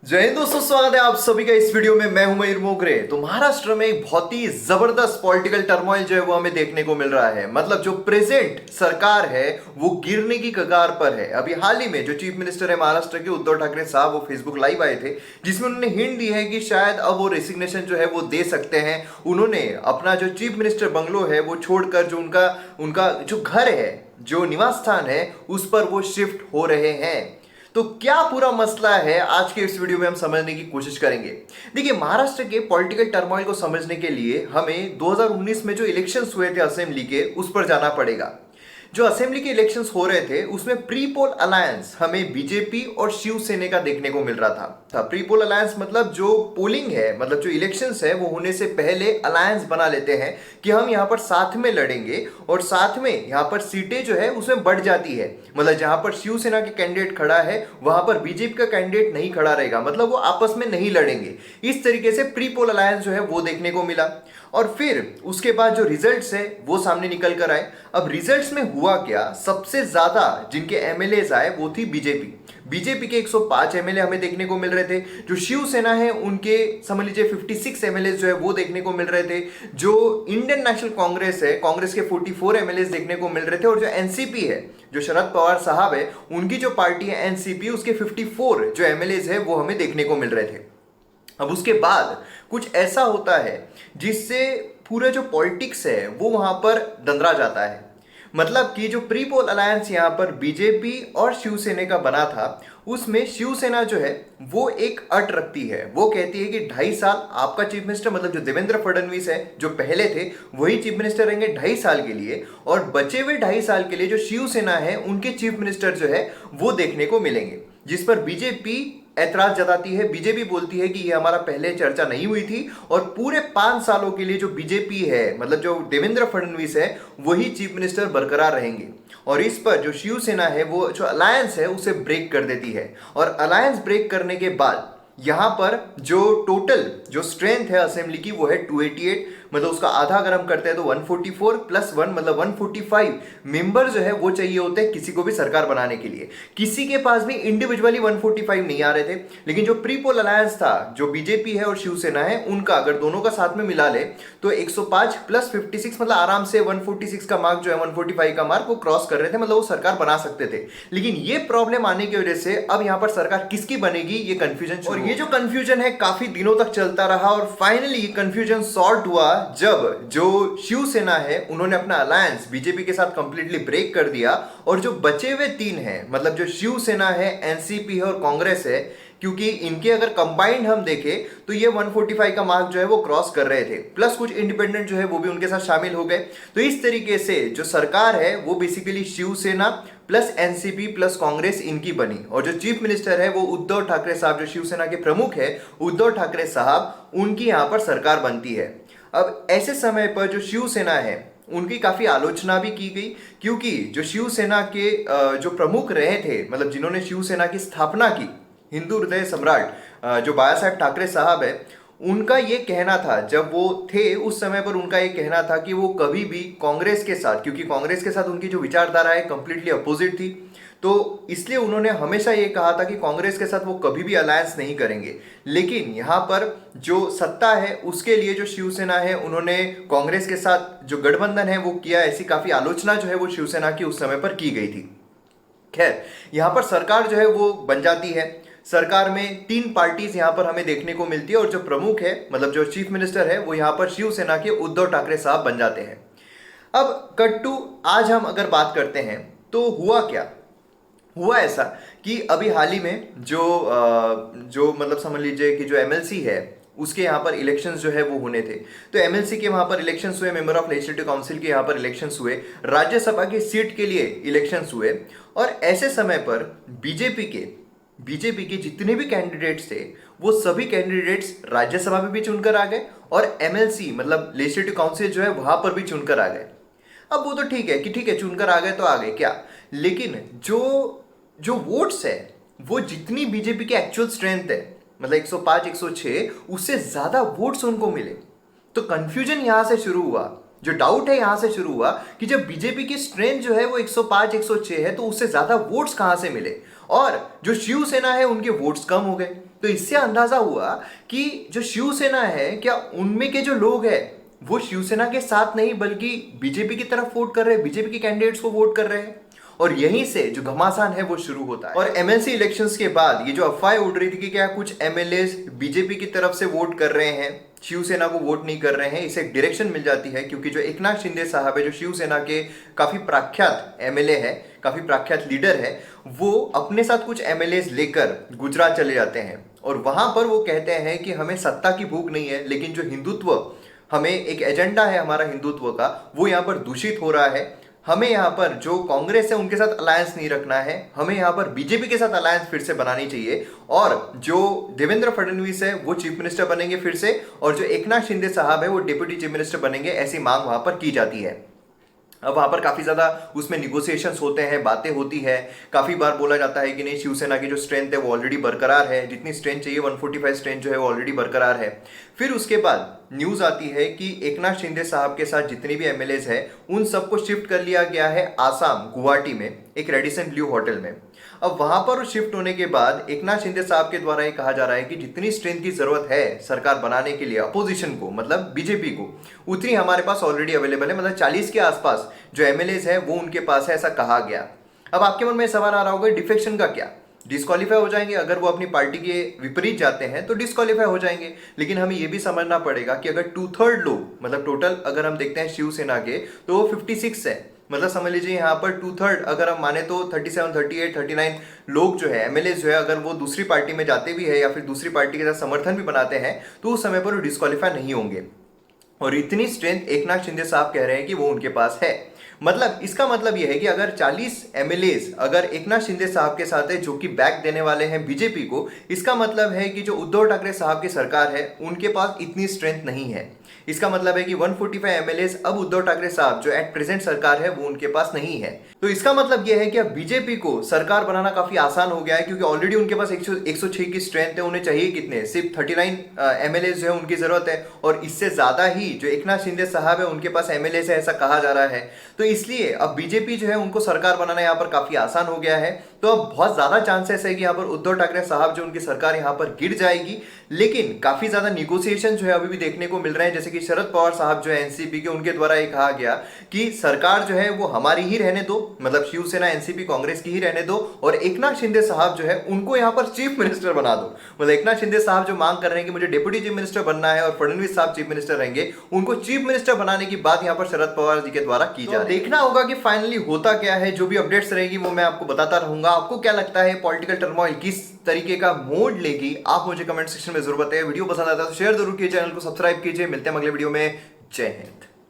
जय हिंद दोस्तों, स्वागत है आप सभी का इस वीडियो में। मैं हूं मयूर मोगरे। तो महाराष्ट्र में एक बहुत ही जबरदस्त पॉलिटिकल टर्मोइल जो है वो हमें देखने को मिल रहा है। मतलब जो प्रेजेंट सरकार है वो गिरने की कगार पर है। अभी हाल ही में जो चीफ मिनिस्टर है महाराष्ट्र के उद्धव ठाकरे साहब, वो फेसबुक लाइव आए थे जिसमें उन्होंने हिंट दी है कि शायद अब वो रेसिग्नेशन जो है वो दे सकते हैं। उन्होंने अपना जो चीफ मिनिस्टर बंगलो है वो छोड़कर जो उनका उनका जो घर है, जो निवास स्थान है, उस पर वो शिफ्ट हो रहे हैं। तो क्या पूरा मसला है आज के इस वीडियो में हम समझने की कोशिश करेंगे। देखिए, महाराष्ट्र के पॉलिटिकल टर्मोइल को समझने के लिए हमें 2019 में जो इलेक्शंस हुए थे असेंबली के, उस पर जाना पड़ेगा। जो असेंबली के इलेक्शंस हो रहे थे उसमें प्री पोल अलायंस हमें बीजेपी और शिवसेना का देखने को मिल रहा था। प्री पोल अलायंस मतलब जो पोलिंग है, मतलब जो इलेक्शंस है वो होने से पहले अलायंस बना लेते हैं कि हम यहाँ पर साथ में लड़ेंगे और साथ में यहाँ पर सीटें जो है उसमें बढ़ जाती है। मतलब जहां पर शिवसेना के कैंडिडेट खड़ा है वहां पर बीजेपी का कैंडिडेट नहीं खड़ा रहेगा, मतलब वो आपस में नहीं लड़ेंगे। इस तरीके से प्री पोल अलायंस जो है वो देखने को मिला। और फिर उसके बाद जो रिजल्ट्स है वो सामने निकल कर आए। अब रिजल्ट्स में हुआ क्या, सबसे ज्यादा जिनके एमएलए आए वो थी बीजेपी के 105 एमएलए हमें देखने को मिल रहे थे। जो शिवसेना है उनके समझ लीजिए 56 एमएलए जो है वो देखने को मिल रहे थे। जो इंडियन नेशनल कांग्रेस है, कांग्रेस के 44 एमएलए देखने को मिल रहे थे। और जो एनसीपी है, जो शरद पवार साहब है, उनकी जो पार्टी है एनसीपी, उसके 54 जो एमएलए है वो हमें देखने को मिल रहे थे। अब उसके बाद कुछ ऐसा होता है जिससे पूरा जो पॉलिटिक्स है वो वहां पर दंदरा जाता है। मतलब कि जो प्री पोल अलायंस यहाँ पर बीजेपी और शिवसेना का बना था, उसमें शिवसेना जो है वो एक अट रखती है। वो कहती है कि 2.5 साल आपका चीफ मिनिस्टर, मतलब जो देवेंद्र फडणवीस है जो पहले थे, वही चीफ मिनिस्टर रहेंगे 2.5 साल के लिए। और बचे हुए 2.5 साल के लिए जो शिवसेना है उनके चीफ मिनिस्टर जो है वो देखने को मिलेंगे। जिस पर बीजेपी ऐतराज जताती है। बीजेपी बोलती है कि ये हमारा पहले चर्चा नहीं हुई थी और पूरे 5 सालों के लिए जो बीजेपी है, मतलब जो देवेंद्र फडणवीस है, वही चीफ मिनिस्टर बरकरार रहेंगे। और इस पर जो शिवसेना है वो जो अलायंस है उसे ब्रेक कर देती है। और अलायंस ब्रेक करने के बाद यहां पर जो टोटल जो स्ट्रेंथ है असेंबली की वो है 288, मतलब उसका आधा अगर हम करते हैं तो 144 + 1 मतलब 145 मेंबर जो है वो चाहिए होते हैं किसी को भी सरकार बनाने के लिए। किसी के पास भी इंडिविजुअली 145 नहीं आ रहे थे। लेकिन जो प्री पोल अलायंस था, जो बीजेपी है और शिवसेना है, उनका अगर दोनों का साथ में मिला ले तो 105 + 56 मतलब आराम से 146 का मार्क जो है, 145 का मार्क वो क्रॉस कर रहे थे, मतलब वो सरकार बना सकते थे। लेकिन ये प्रॉब्लम आने की वजह से अब यहां पर सरकार किसकी बनेगी ये कंफ्यूजन, और ये जो कंफ्यूजन है काफी दिनों तक चलता रहा। और फाइनली कंफ्यूजन सॉल्व हुआ जब जो शिवसेना है उन्होंने अपना अलायंस बीजेपी के साथ कंप्लीटली ब्रेक कर दिया। और जो बचे हुए 3 हैं, मतलब जो शिवसेना है, एनसीपी है और कांग्रेस है, क्योंकि इनके अगर कंबाइंड हम देखें तो ये 145 का मार्क जो है वो क्रॉस कर रहे थे, प्लस कुछ इंडिपेंडेंट जो है वो भी उनके साथ शामिल हो गए। तो इस तरीके से जो सरकार है वो basically Shiv Sena plus NCP plus Congress इनकी बनी। और जो चीफ मिनिस्टर है वो उद्धव ठाकरे साहब, जो शिवसेना के प्रमुख है उद्धव ठाकरे साहब, उनकी यहां पर सरकार बनती है। अब ऐसे समय पर जो शिवसेना है उनकी काफी आलोचना भी की गई, क्योंकि जो शिवसेना के जो प्रमुख रहे थे, मतलब जिन्होंने शिवसेना की स्थापना की, हिंदू हृदय सम्राट जो बाला साहेब ठाकरे साहब है, उनका ये कहना था, जब वो थे उस समय पर उनका ये कहना था कि वो कभी भी कांग्रेस के साथ, क्योंकि कांग्रेस के साथ उनकी जो विचारधारा है कंप्लीटली अपोजिट थी, तो इसलिए उन्होंने हमेशा ये कहा था कि कांग्रेस के साथ वो कभी भी अलायंस नहीं करेंगे। लेकिन यहाँ पर जो सत्ता है उसके लिए जो शिवसेना है उन्होंने कांग्रेस के साथ जो गठबंधन है वो किया। ऐसी काफी आलोचना जो है वो शिवसेना की उस समय पर की गई थी। खैर, यहाँ पर सरकार जो है वो बन जाती है। सरकार में 3 पार्टीज यहाँ पर हमें देखने को मिलती है और जो प्रमुख है, मतलब जो चीफ मिनिस्टर है, वो यहाँ पर शिवसेना के उद्धव ठाकरे साहब बन जाते हैं। अब कट टू आज हम अगर बात करते हैं तो हुआ क्या। हुआ ऐसा कि अभी हाल ही में जो मतलब समझ लीजिए कि जो एमएलसी है उसके यहाँ पर इलेक्शंस जो है वो होने थे। तो एमएलसी के वहाँ पर इलेक्शंस हुए, मेंबर ऑफ लेजिस्लेटिव काउंसिल के यहाँ पर इलेक्शंस हुए, राज्यसभा की सीट के लिए इलेक्शंस हुए। और ऐसे समय पर बीजेपी के जितने भी कैंडिडेट्स थे वो सभी कैंडिडेट्स राज्यसभा में भी चुनकर आ गए और एमएलसी मतलब लेजिस्लेटिव काउंसिल जो है वहां पर भी चुनकर आ गए। अब वो तो ठीक है कि ठीक है चुनकर आ गए तो आ गए क्या, लेकिन जो वोट्स है वो जितनी बीजेपी की एक्चुअल स्ट्रेंथ है, मतलब 105 106, उससे ज्यादा वोट्स उनको मिले। तो कंफ्यूजन यहां से शुरू हुआ, जो डाउट है यहां से शुरू हुआ कि जब बीजेपी की स्ट्रेंथ जो है वो 105 106 है तो उससे ज्यादा वोट्स कहां से मिले। और जो शिवसेना है उनके वोट्स कम हो गए। तो इससे अंदाजा हुआ कि जो शिवसेना है, क्या उनमें के जो लोग हैं वो शिवसेना के साथ नहीं बल्कि बीजेपी की तरफ वोट कर रहे हैं, बीजेपी के कैंडिडेट्स को वोट कर रहे हैं। और यहीं से जो घमासान है वो शुरू होता है। और एमएलसी इलेक्शंस के बाद ये जो अफवाहें उड़ रही थी कि क्या कुछ एमएलए बीजेपी की तरफ से वोट कर रहे हैं, शिवसेना को वोट नहीं कर रहे हैं, इसे एक डायरेक्शन मिल जाती है। क्योंकि जो एकनाथ शिंदे साहब है, जो शिवसेना के काफी प्रख्यात एमएलए है, काफी प्रख्यात लीडर है, वो अपने साथ कुछ एमएलए लेकर गुजरात चले जाते हैं और वहां पर वो कहते हैं कि हमें सत्ता की भूख नहीं है, लेकिन जो हिंदुत्व, हमें एक एजेंडा है हमारा हिंदुत्व का, वो यहाँ पर दूषित हो रहा है। हमें यहाँ पर जो कांग्रेस है उनके साथ अलायंस नहीं रखना है, हमें यहाँ पर बीजेपी के साथ अलायंस फिर से बनानी चाहिए। और जो देवेंद्र फडणवीस है वो चीफ मिनिस्टर बनेंगे फिर से, और जो एकनाथ शिंदे साहब है वो डिप्टी चीफ मिनिस्टर बनेंगे, ऐसी मांग वहां पर की जाती है। अब वहां पर काफी ज्यादा उसमें निगोसिएशंस होते हैं, बातें होती है। काफी बार बोला जाता है कि नहीं, शिवसेना की जो स्ट्रेंथ है वो ऑलरेडी बरकरार है, जितनी स्ट्रेंथ चाहिए 145 स्ट्रेंथ जो है वो ऑलरेडी बरकरार है। फिर उसके बाद न्यूज आती है कि एकनाथ शिंदे साहब के साथ जितने भी एमएलएज है उन सबको शिफ्ट कर लिया गया है आसाम, गुवाहाटी में एक रेडिसन ब्लू होटल में। अब वहां पर शिफ्ट होने के बाद एकनाथ शिंदे साहब के द्वारा ये कहा जा रहा है कि जितनी स्ट्रेंथ की जरूरत है सरकार बनाने के लिए अपोजिशन को, मतलब बीजेपी को, उतनी हमारे पास ऑलरेडी अवेलेबल है। मतलब 40 के आसपास जो एमएलएज है वो उनके पास है, ऐसा कहा गया। अब आपके मन में सवाल आ रहा होगा, डिफेक्शन का क्या, डिस्क्वालीफाई हो जाएंगे? अगर वो अपनी पार्टी के विपरीत जाते हैं तो डिस्क्वालीफाई हो जाएंगे। लेकिन हमें यह भी समझना पड़ेगा कि अगर 2/3 लोग, मतलब टोटल अगर हम देखते हैं शिवसेना के, तो वो 56 है। मतलब समझ लीजिए यहाँ पर 2/3 अगर हम माने तो 37, 38, 39 लोग जो है एमएलए जो है, अगर वो दूसरी पार्टी में जाते भी है या फिर दूसरी पार्टी के साथ समर्थन भी बनाते हैं तो उस समय पर वो डिस्क्वालीफाई नहीं होंगे। और इतनी स्ट्रेंथ एकनाथ शिंदे साहब कह रहे हैं कि वो उनके पास है। मतलब इसका मतलब यह है कि अगर 40 एमएलएज अगर एकनाथ शिंदे साहब के साथ है जो कि बैक देने वाले हैं बीजेपी को, इसका मतलब है कि जो उद्धव ठाकरे साहब की सरकार है उनके पास इतनी स्ट्रेंथ नहीं है। इसका मतलब है कि 145 एमएलएज अब उद्धव ठाकरे साहब जो एट प्रेजेंट सरकार है वो उनके पास नहीं है। तो इसका मतलब यह है कि अब बीजेपी को सरकार बनाना काफी आसान हो गया है, क्योंकि ऑलरेडी उनके पास 106 की स्ट्रेंथ है। उन्हें चाहिए कितने? सिर्फ 39 एमएलए जो है उनकी जरूरत है, और इससे ज्यादा ही जो एकनाथ शिंदे साहब है उनके पास एमएलए है, ऐसा कहा जा रहा है। तो इसलिए अब बीजेपी जो है उनको सरकार बनाना यहाँ पर काफी आसान हो गया है। तो अब बहुत ज्यादा चांसेस है कि यहाँ पर उद्धव ठाकरे साहब जो उनकी सरकार यहाँ पर गिर जाएगी। लेकिन काफी ज्यादा निगोसिएशन जो है अभी भी देखने को मिल रहे हैं, जैसे कि शरद पवार साहब जो है एनसीपी के, उनके द्वारा ये कहा गया कि सरकार जो है वो हमारी ही रहने दो, मतलब शिवसेना एनसीपी कांग्रेस की ही रहने दो, और एकनाथ शिंदे साहब जो है उनको यहाँ पर चीफ मिनिस्टर बना दो। मतलब एकनाथ शिंदे साहब जो मांग कर रहे हैं कि मुझे डिप्टी चीफ मिनिस्टर बनना है और फडणवीस साहब चीफ मिनिस्टर रहेंगे, उनको चीफ मिनिस्टर बनाने की बात यहाँ पर शरद पवार जी के द्वारा की जा रही है। देखना होगा कि फाइनली होता क्या है। जो भी अपडेट्स रहेगी वो मैं आपको बताता रहूंगा। आपको क्या लगता है पॉलिटिकल टर्मोइल किस तरीके का मोड लेगी, आप मुझे कमेंट सेक्शन में जरूर बताइए। वीडियो पसंद आता है तो शेयर जरूर कीजिए, चैनल को सब्सक्राइब कीजिए। मिलते हैं अगले वीडियो में। जय हिंद।